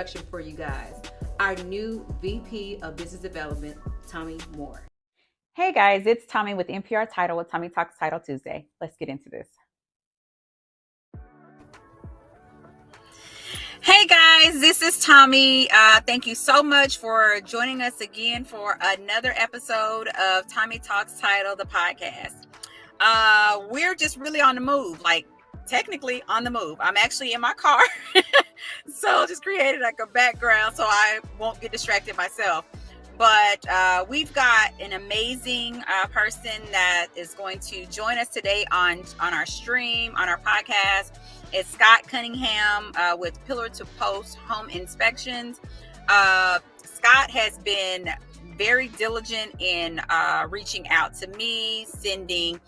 introduction for you guys. Our new VP of Business Development, Tommy Moore. Hey guys, it's Tommy with NPR Title with Tommy Talks Title Tuesday. Let's get into this. Hey guys, this is Tommy. Thank you so much for joining us again for another episode of Tommy Talks Title, the podcast. We're just really on the move, like technically on the move. I'm actually in my car, so just created like a background so I won't get distracted myself. But we've got an amazing person that is going to join us today on our stream, on our podcast. It's Scott Cunningham with Pillar to Post Home Inspections. Scott has been very diligent in reaching out to me, sending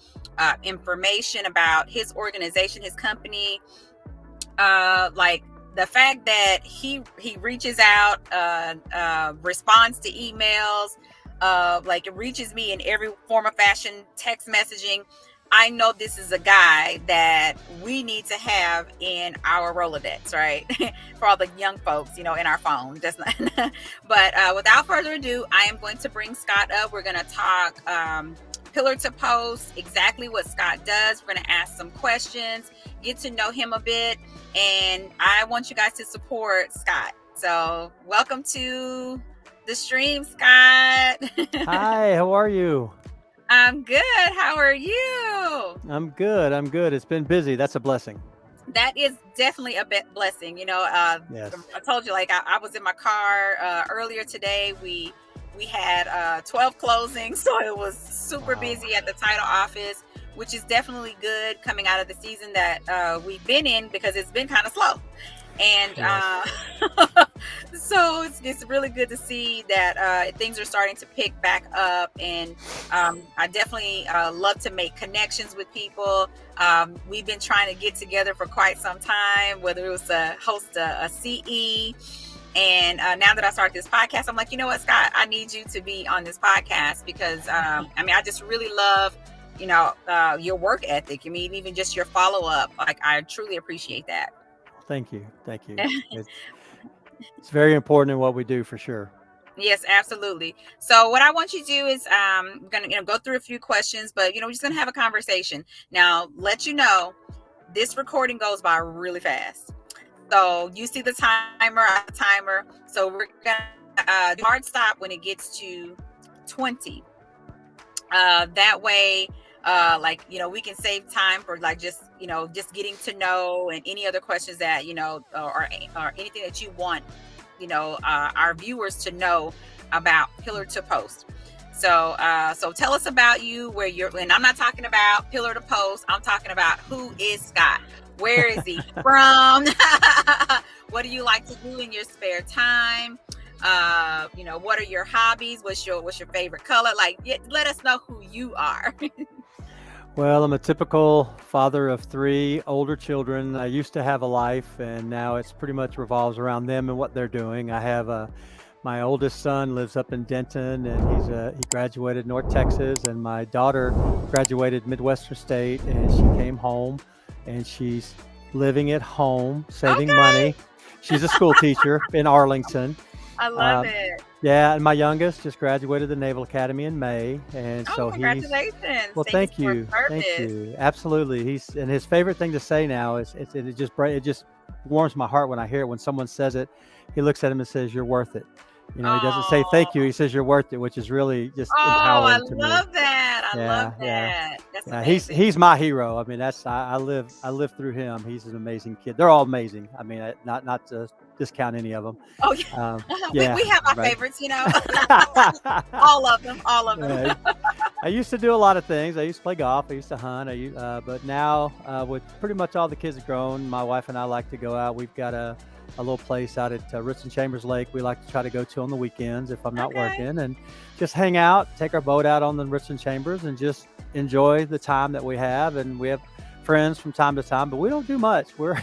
information about his organization, his company. Like the fact that he reaches out, responds to emails, like it reaches me in every form of fashion, text messaging. I know this is a guy that we need to have in our Rolodex, right? For all the young folks, in our phone. That's not. But without further ado, I am going to bring Scott up. We're going to talk Pillar to Post, exactly what Scott does. We're going to ask some questions, get to know him a bit, and I want you guys to support Scott. So welcome to the stream, Scott. Hi, how are you? I'm good. How are you? I'm good. It's been busy. That's a blessing. That is definitely a blessing. Yes. I told you, like I was in my car earlier today. We had 12 closings, so it was super busy at the title office, which is definitely good coming out of the season that we've been in because it's been kind of slow. And so it's really good to see that things are starting to pick back up. And I definitely love to make connections with people. We've been trying to get together for quite some time, whether it was to host a CE. And now that I started this podcast, I'm like, you know what, Scott, I need you to be on this podcast because, I just really love, your work ethic. Even just your follow-up. Like, I truly appreciate that. Thank you. It's very important in what we do for sure. Yes, absolutely. So what I want you to do is I'm going to go through a few questions, but we're just going to have a conversation. Now, let you know, this recording goes by really fast. So you see the timer, So we're going to do hard stop when it gets to 20. That way, we can save time for just getting to know and any other questions that, or anything that you want, our viewers to know about Pillar to Post. So tell us about you, where you're, and I'm not talking about Pillar to Post. I'm talking about who is Scott? Where is he from? What do you like to do in your spare time? What are your hobbies? What's your favorite color? Let us know who you are. Well, I'm a typical father of 3 older children. I used to have a life, and now it's pretty much revolves around them and what they're doing. I have my oldest son lives up in Denton, and he graduated North Texas, and my daughter graduated Midwestern State, and she came home, and she's living at home, saving money. She's a school teacher in Arlington. I love it. Yeah, and my youngest just graduated the Naval Academy in May, and so congratulations! Well, thank you. Absolutely. His favorite thing to say now is it just warms my heart when I hear it. When someone says it, he looks at him and says, "You're worth it." He doesn't say thank you. He says, "You're worth it," which is really just empowering to me. I love that. I love that. That's he's my hero. I live through him. He's an amazing kid. They're all amazing. Not to discount any of them. Oh yeah. We have our favorites, all of them. I used to do a lot of things. I used to play golf. I used to hunt. But now with pretty much all the kids grown, my wife and I like to go out. We've got a little place out at Richland Chambers Lake we like to try to go to on the weekends if I'm not working, and just hang out, take our boat out on the Richland Chambers and just enjoy the time that we have. And we have friends from time to time, but we don't do much. We're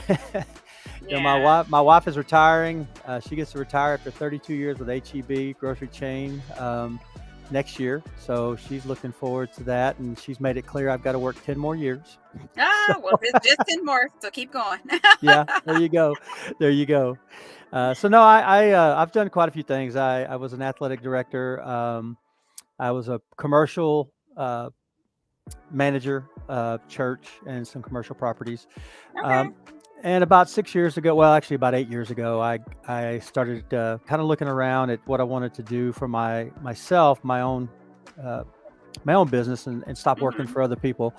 my wife is retiring. She gets to retire after 32 years with HEB grocery chain. next year. So she's looking forward to that. And she's made it clear I've got to work 10 more years. Well, it's just 10 more, so keep going. Yeah, there you go. There you go. So no, I've done quite a few things. I was an athletic director. I was a commercial manager, church and some commercial properties. Okay. And about 6 years ago, well, actually about 8 years ago, I started kind of looking around at what I wanted to do for myself, my own business, and stop working for other people.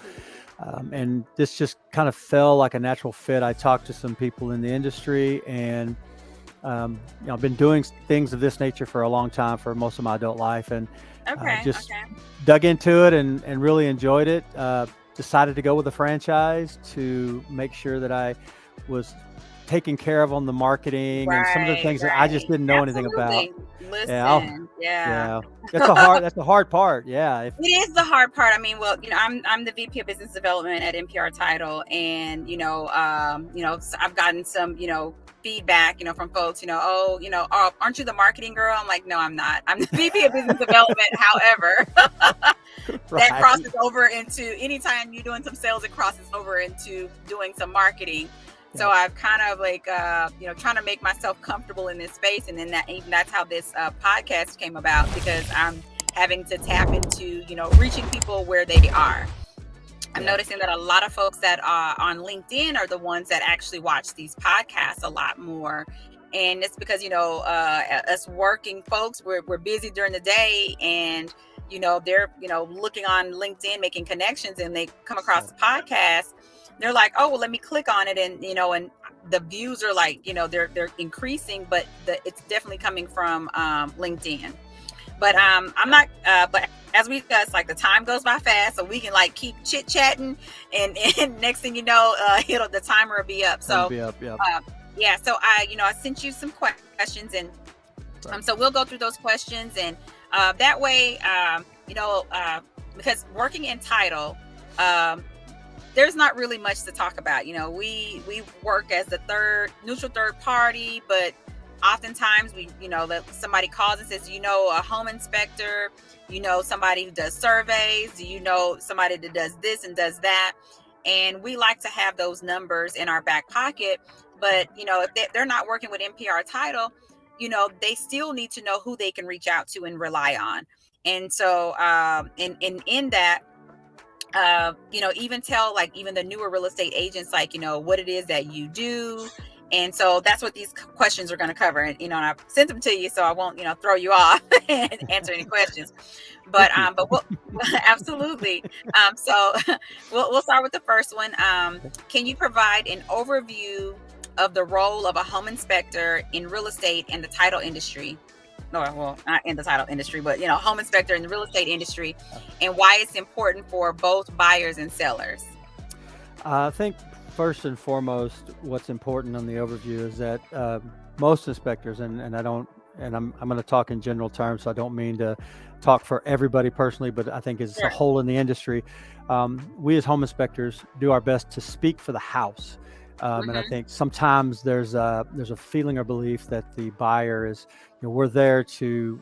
And this just kind of fell like a natural fit. I talked to some people in the industry, and I've been doing things of this nature for a long time, for most of my adult life, and just dug into it and really enjoyed it. Decided to go with a franchise to make sure that I was taken care of on the marketing and some of the things that I just didn't know anything about. Listen, Yeah, that's the hard part. Yeah, it is the hard part. I mean, well, I'm the VP of Business Development at NPR Title, and I've gotten some feedback from folks. Oh, aren't you the marketing girl? I'm like, no, I'm not. I'm the VP of Business Development. However, that crosses over into anytime you're doing some sales, it crosses over into doing some marketing. So I've kind of trying to make myself comfortable in this space. And then that's how this podcast came about, because I'm having to tap into, reaching people where they are. I'm noticing that a lot of folks that are on LinkedIn are the ones that actually watch these podcasts a lot more. And it's because, us working folks, we're busy during the day, and, they're, looking on LinkedIn, making connections, and they come across the podcast. They're like, oh, well, let me click on it. And, and the views are like, they're increasing, but it's definitely coming from LinkedIn. But I'm not, but as we discussed, like, the time goes by fast, so we can keep chit chatting, and next thing you know, the timer will be up. So, so I sent you some questions, and so we'll go through those questions, and that way, because working in title, there's not really much to talk about. We work as the neutral third party, but oftentimes that somebody calls and says, a home inspector, somebody who does surveys, somebody that does this and does that. And we like to have those numbers in our back pocket. But, if they're not working with NPR Title, they still need to know who they can reach out to and rely on. And so in that, even tell even the newer real estate agents, what it is that you do. And so that's what these questions are going to cover. And, I've sent them to you, so I won't, throw you off and answer any questions. But we'll, absolutely. So we'll start with the first one. Can you provide an overview of the role of a home inspector in real estate and the title industry? No, well, not in the title industry, but, home inspector in the real estate industry, and why it's important for both buyers and sellers. I think first and foremost, what's important on the overview is that most inspectors, and I'm going to talk in general terms, so I don't mean to talk for everybody personally, but I think it's a whole in the industry. We as home inspectors do our best to speak for the house. And I think sometimes there's a feeling or belief that the buyer is, we're there to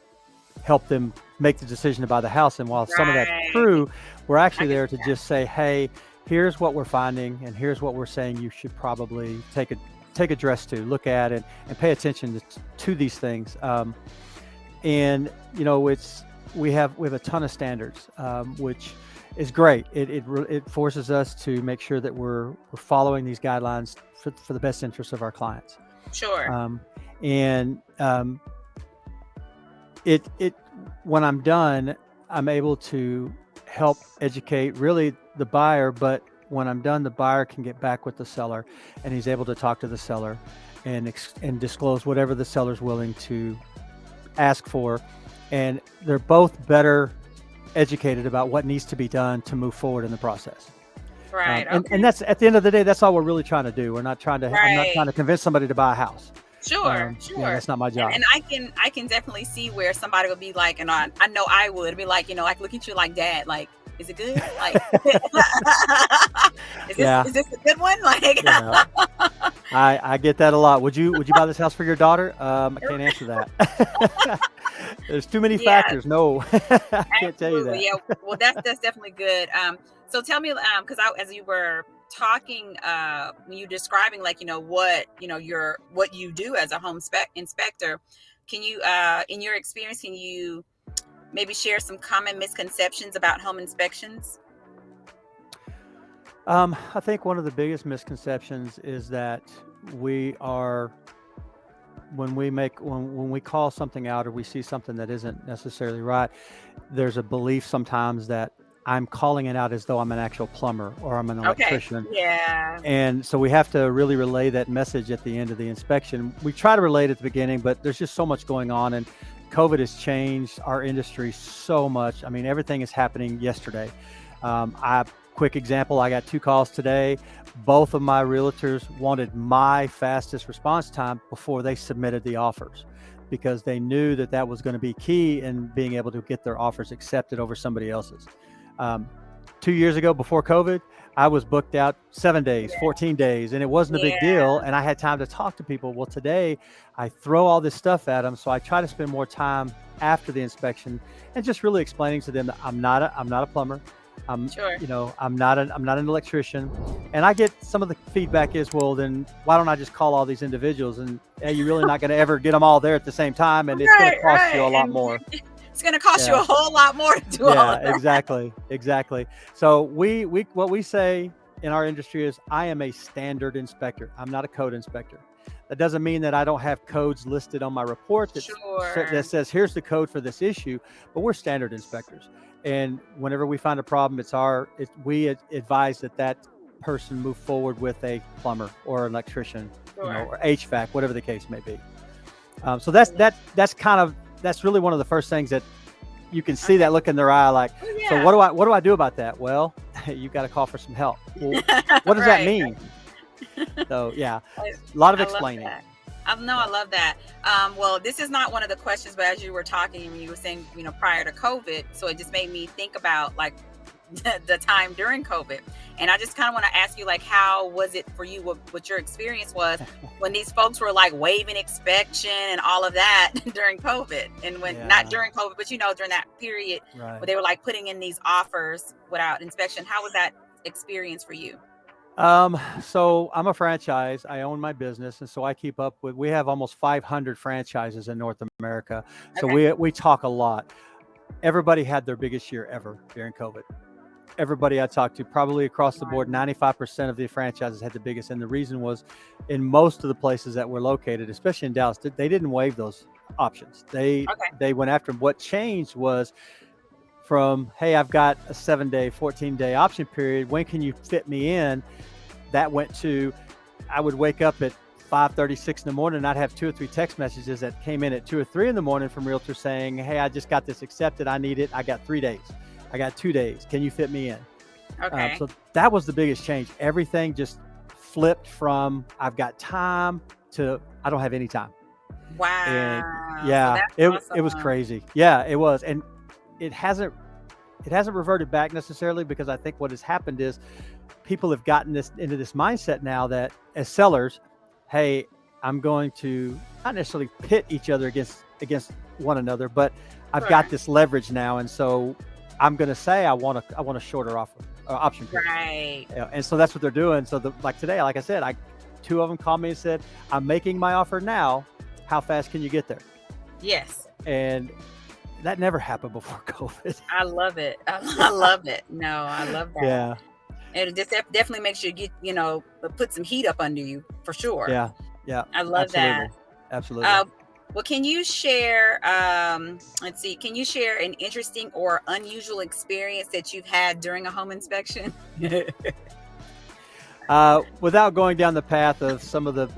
help them make the decision to buy the house. And while some of that's true, we're actually there to just say, hey, here's what we're finding, and here's what we're saying you should probably take address to, look at it, and pay attention to these things. And we have a ton of standards, which is great. It forces us to make sure that we're following these guidelines for the best interest of our clients. Sure. When I'm done, I'm able to help educate really the buyer, but when I'm done, the buyer can get back with the seller, and he's able to talk to the seller and disclose whatever the seller's willing to ask for. And they're both better educated about what needs to be done to move forward in the process. Right. And that's, at the end of the day, that's all we're really trying to do. We're not trying to, I'm not trying to convince somebody to buy a house. Sure. That's not my job. And I can definitely see where somebody would be like, and I know I would be like, look at you like, Dad, like, is it good? Like, is this a good one? Like, I get that a lot. Would you buy this house for your daughter? I can't answer that. There's too many Yeah, factors. No, I can't tell you absolutely. that. Yeah. Well, that's definitely good. So tell me, because as you were talking, when you describing like what what you do as a home inspector, can you, in your experience, can you maybe share some common misconceptions about home inspections? I think one of the biggest misconceptions is that we are when we call something out or we see something that isn't necessarily right, there's a belief sometimes that I'm calling it out as though I'm an actual plumber or I'm an Okay. electrician. Yeah. And so we have to really relay that message at the end of the inspection. We try to relate at the beginning, but there's just so much going on, and COVID has changed our industry so much. I mean, everything is happening yesterday. Quick example, I got 2 calls today. Both of my realtors wanted my fastest response time before they submitted the offers because they knew that that was going to be key in being able to get their offers accepted over somebody else's. 2 years ago, before COVID, I was booked out 7 days, 14 days, and it wasn't a big deal. Yeah. And I had time to talk to people. Well, today I throw all this stuff at them. So I try to spend more time after the inspection and just really explaining to them that I'm not a plumber. Sure. I'm not an electrician. And I get some of the feedback is, well, then why don't I just call all these individuals? And you're really not going to ever get them all there at the same time. And it's going to cost you a lot And more. it's going to cost you Yeah. a whole lot more to do all Yeah, of that. exactly. So what we say in our industry is I am a standard inspector. I'm not a code inspector. That doesn't mean that I don't have codes listed on my report Sure. that says here's the code for this issue, but we're standard inspectors. And whenever we find a problem, we advise that person move forward with a plumber or an electrician, Sure. or HVAC, whatever the case may be. So that's really one of the first things that you can see that look in their eye, like, Oh, yeah. so what do I do about that? Well, you got to call for some help. Well, what does that Right. mean? So yeah, a lot of I love explaining. that. No, I love that. Well, this is not one of the questions, but as you were talking, you were saying, prior to COVID, so it just made me think about like the time during COVID. And I just kind of want to ask you, like, how was it for you? What your experience was when these folks were like waiving inspection and all of that during COVID, and when Yeah. not during COVID, but during that period Right. where they were like putting in these offers without inspection. How was that experience for you? So I'm a franchise. I own my business, and so I keep up with. We have almost 500 franchises in North America, so Okay. we talk a lot. Everybody had their biggest year ever during COVID. Everybody I talked to, probably across the board, 95% of the franchises had the biggest, and the reason was, in most of the places that we're located, especially in Dallas, they didn't waive those options. They went after them. What changed was from, hey, I've got a 7-day, 14-day option period. When can you fit me in? That went to, I would wake up at 5:36 in the morning, and I'd have 2 or 3 text messages that came in at 2 or 3 in the morning from realtors saying, hey, I just got this accepted. I need it. I got 3 days. I got 2 days. Can you fit me in? Okay. So that was the biggest change. Everything just flipped from I've got time to I don't have any time. Wow. And yeah, So that's it was awesome. crazy. Yeah, it was. And it hasn't reverted back necessarily, because I think what has happened is people have gotten into this mindset now that as sellers, hey, I'm going to not necessarily pit each other against one another, but I've got this leverage now, and so I'm going to say I want a shorter option period. Right. Yeah, and so that's what they're doing. So like today, like I said, 2 of them called me and said, I'm making my offer now. How fast can you get there? Yes. And that never happened before COVID. I love it. I love it. No, I love that. Yeah. And it just definitely makes you get, put some heat up under you for sure. Yeah. Yeah. I love that. Absolutely. Well, can you share, can you share an interesting or unusual experience that you've had during a home inspection? Without going down the path of some of the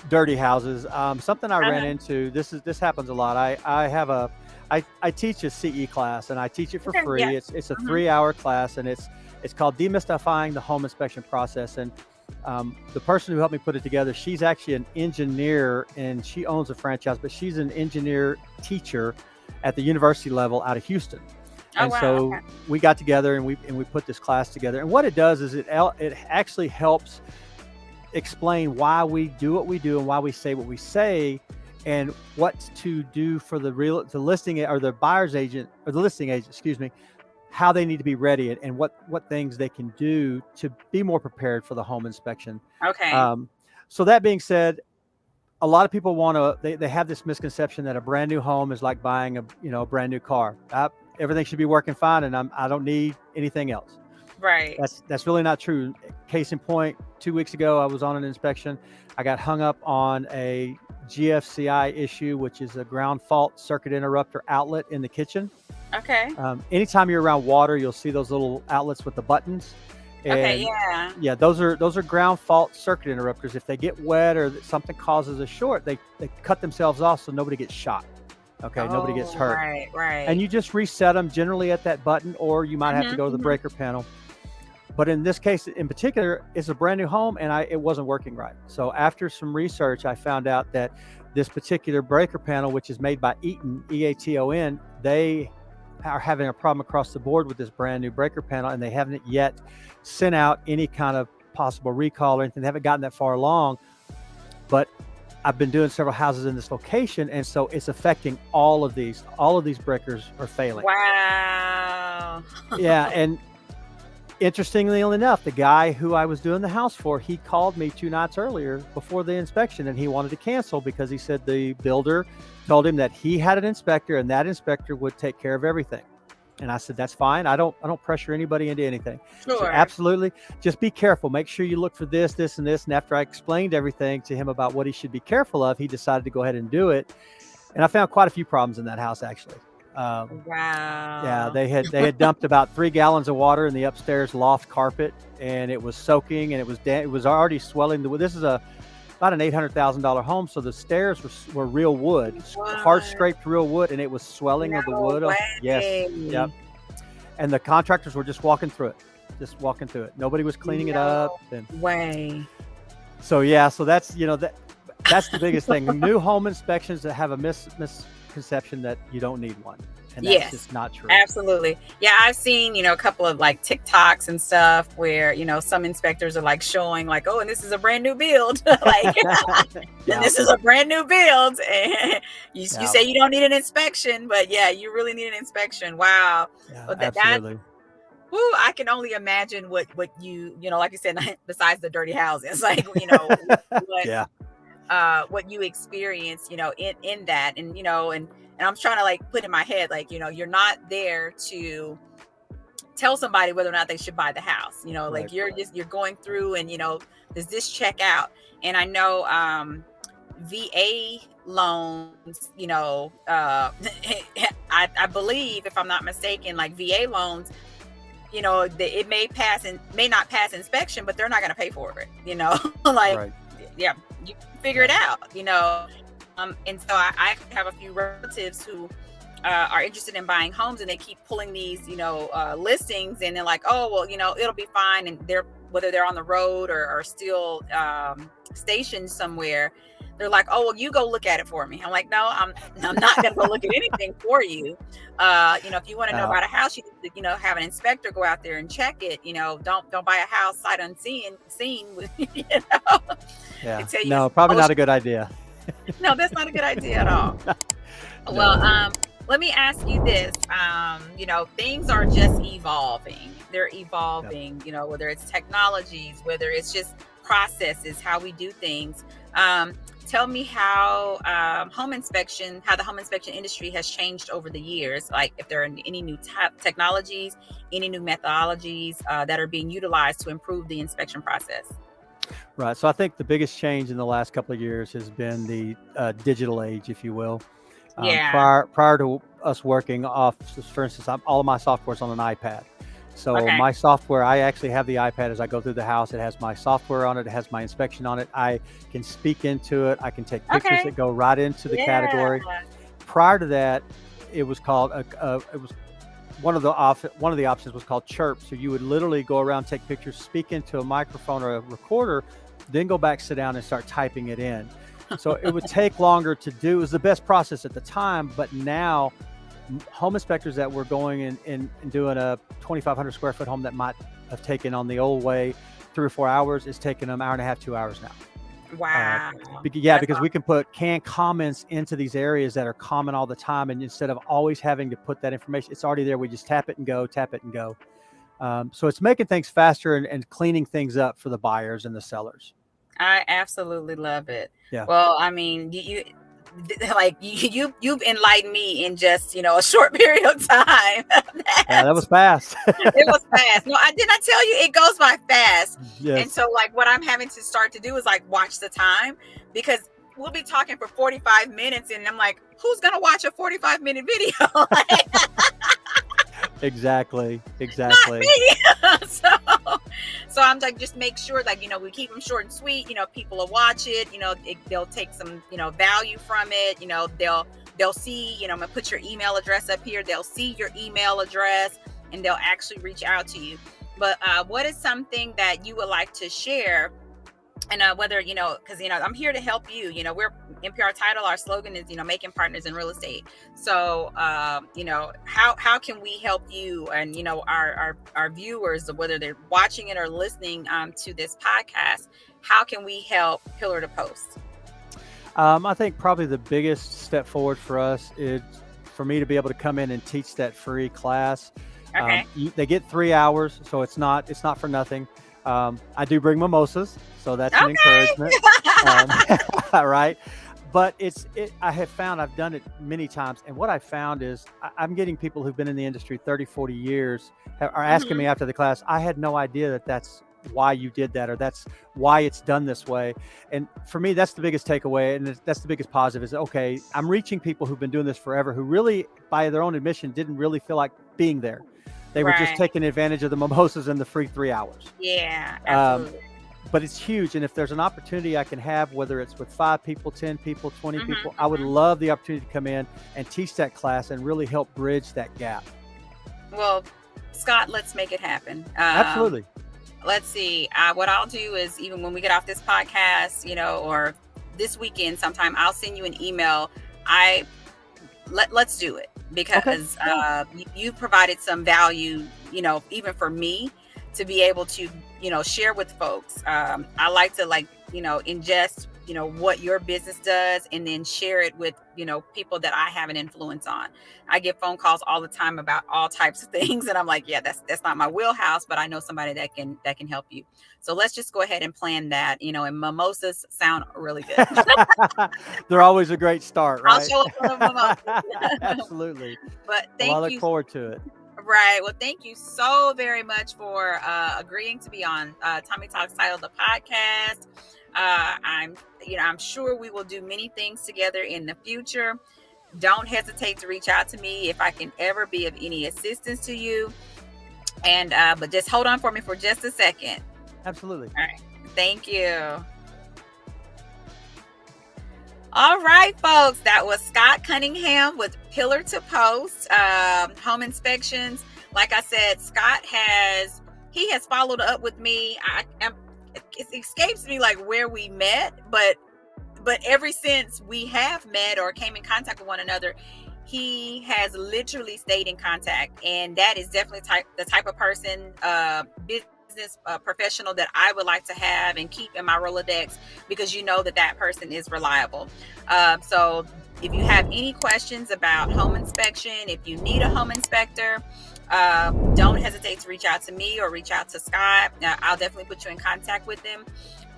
dirty houses, something I ran into, this happens a lot. I teach a CE class, and I teach it for free. Yeah. It's a 3-hour class, and it's called Demystifying the Home Inspection Process. And the person who helped me put it together, she's actually an engineer, and she owns a franchise, but she's an engineer teacher at the university level out of Houston. And so we got together and we put this class together. And what it does is it actually helps. explain why we do what we do and why we say what we say, and what to do for the listing or the buyer's agent or the listing agent, excuse me, how they need to be ready, and what things they can do to be more prepared for the home inspection. Okay. So that being said, a lot of people they have this misconception that a brand new home is like buying a brand new car. Everything should be working fine, and I don't need anything else. Right. That's really not true. Case in point, 2 weeks ago, I was on an inspection. I got hung up on a GFCI issue, which is a ground fault circuit interrupter outlet in the kitchen. Okay. Anytime you're around water, you'll see those little outlets with the buttons. Okay. Yeah, those are ground fault circuit interrupters. If they get wet or something causes a short, they cut themselves off so nobody gets shot. Okay, nobody gets hurt. Right. And you just reset them generally at that button, or you might have to go to the breaker panel. But in this case in particular, it's a brand new home, and it wasn't working right. So after some research, I found out that this particular breaker panel, which is made by Eaton, EATON, they are having a problem across the board with this brand new breaker panel, and they haven't yet sent out any kind of possible recall or anything. They haven't gotten that far along. But I've been doing several houses in this location, and so it's affecting all of these. All of these breakers are failing. Wow. Yeah, and interestingly enough, the guy who I was doing the house for, he called me 2 nights earlier before the inspection, and he wanted to cancel because he said the builder told him that he had an inspector, and that inspector would take care of everything. And I said, that's fine. I don't pressure anybody into anything. Sure. So absolutely, just be careful. Make sure you look for this, this, and this. And after I explained everything to him about what he should be careful of, he decided to go ahead and do it. And I found quite a few problems in that house, actually. Wow. Yeah, they had dumped about 3 gallons of water in the upstairs loft carpet, and it was soaking, and it was already swelling. This is about an $800,000 home, so the stairs were real wood, hard scraped real wood, and it was swelling of the wood. Yes, yep. And the contractors were just walking through it. Nobody was cleaning it up. So yeah, so that's that's the biggest thing. New home inspections that have a misconception that you don't need one. And that's just not true. Absolutely. Yeah, I've seen, a couple of like TikToks and stuff where, some inspectors are like showing like, oh, and this is a brand new build. Like, this is a brand new build. And you say you don't need an inspection, but yeah, you really need an inspection. Wow. Yeah, well, absolutely. I can only imagine what you, like you said, besides the dirty houses, like, what you experience, in that, and I'm trying to like put in my head, like, you're not there to tell somebody whether or not they should buy the house, like you're going through and, does this check out? And I know, VA loans, I believe, if I'm not mistaken, like VA loans, it may not pass inspection, but they're not going to pay for it, yeah, you figure it out, and so I have a few relatives who are interested in buying homes, and they keep pulling these, listings, and they're like, oh, well, it'll be fine. And whether they're on the road or still stationed somewhere, they're like, oh, well, you go look at it for me. I'm like, no, I'm not going to go look at anything for you. If you want to know about a house, you need to, have an inspector go out there and check it. Don't buy a house sight unseen. Yeah. No, probably not a good idea. No, that's not a good idea at all. Well, let me ask you this. Things are just evolving. They're evolving, whether it's technologies, whether it's just processes, how we do things. Tell me how the home inspection industry has changed over the years. Like if there are any new technologies, any new methodologies that are being utilized to improve the inspection process. Right. So I think the biggest change in the last couple of years has been the digital age, if you will. Prior to us working off, for instance, all of my software is on an iPad. So my software, I actually have the iPad as I go through the house. It has my software on it. It has my inspection on it. I can speak into it. I can take pictures that go right into the category. Prior to that, it was called one of the options was called Chirp. So you would literally go around, take pictures, speak into a microphone or a recorder, then go back, sit down, and start typing it in. So it would take longer to do. It was the best process at the time, but now home inspectors that were going in and doing a 2,500 square foot home that might have taken on the old way 3 or 4 hours, it's taking them 1.5 to 2 hours now. Wow. Because we can put canned comments into these areas that are common all the time, and instead of always having to put that information, it's already there. We just tap it and go. So it's making things faster and cleaning things up for the buyers and the sellers. I absolutely love it. Yeah. Well, I mean, you've enlightened me in just, a short period of time. Yeah, that was fast. It was fast. No, I did not tell you, it goes by fast. Yes. And so like what I'm having to start to do is like watch the time, because we'll be talking for 45 minutes and I'm like, who's going to watch a 45-minute video? Exactly. Not me. So I'm like, just make sure like, we keep them short and sweet, people will watch it, they'll take some, value from it, they'll see, I'm gonna put your email address up here. They'll see your email address and they'll actually reach out to you. But what is something that you would like to share? And whether, because, I'm here to help you. We're NPR Title. Our slogan is, making partners in real estate. So, how can we help you and, our viewers, whether they're watching it or listening to this podcast, how can we help Pillar to Post? I think probably the biggest step forward for us is for me to be able to come in and teach that free class. Okay. They get 3 hours, so it's not for nothing. I do bring mimosas, so that's an encouragement. Right. But I have found, I've done it many times. And what I found is I'm getting people who've been in the industry 30, 40 years are asking me after the class, I had no idea that that's why you did that, or that's why it's done this way. And for me, that's the biggest takeaway. And that's the biggest positive is, okay, I'm reaching people who've been doing this forever, who really, by their own admission, didn't really feel like being there. They were just taking advantage of the mimosas and the free 3 hours. Yeah, absolutely. But it's huge. And if there's an opportunity I can have, whether it's with 5 people, 10 people, 20 people, I would love the opportunity to come in and teach that class and really help bridge that gap. Well, Scott, let's make it happen. Absolutely. Let's see. What I'll do is, even when we get off this podcast, or this weekend sometime, I'll send you an email. Let's do it, because you provided some value, even for me to be able to, share with folks. I like to ingest, what your business does and then share it with, people that I have an influence on. I get phone calls all the time about all types of things. And I'm like, yeah, that's not my wheelhouse, but I know somebody that can help you. So let's just go ahead and plan that, and mimosas sound really good. They're always a great start, right? I'll show up for the mimosas. Absolutely. But thank you. I look forward to it. Right. Well, thank you so very much for agreeing to be on Tommy Talks Title, the podcast. I'm sure we will do many things together in the future. Don't hesitate to reach out to me if I can ever be of any assistance to you. And but just hold on for me for just a second. Absolutely. All right. Thank you. All right, folks. That was Scott Cunningham with Pillar to Post Home Inspections. Like I said, Scott has followed up with me. It escapes me like where we met, but ever since we have met or came in contact with one another, he has literally stayed in contact. And that is definitely the type of person, business professional that I would like to have and keep in my Rolodex, because that person is reliable. So if you have any questions about home inspection, if you need a home inspector, don't hesitate to reach out to me or reach out to Scott. I'll definitely put you in contact with them.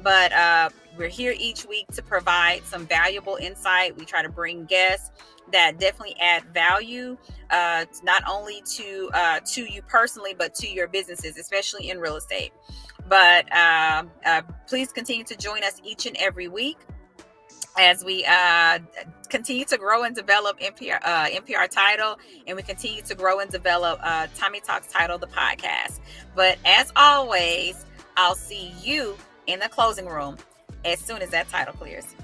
But we're here each week to provide some valuable insight. We try to bring guests that definitely add value, not only to you personally, but to your businesses, especially in real estate. But please continue to join us each and every week as we continue to grow and develop NPR Title, and we continue to grow and develop Tommy Talks Title, the podcast. But as always, I'll see you in the closing room as soon as that title clears.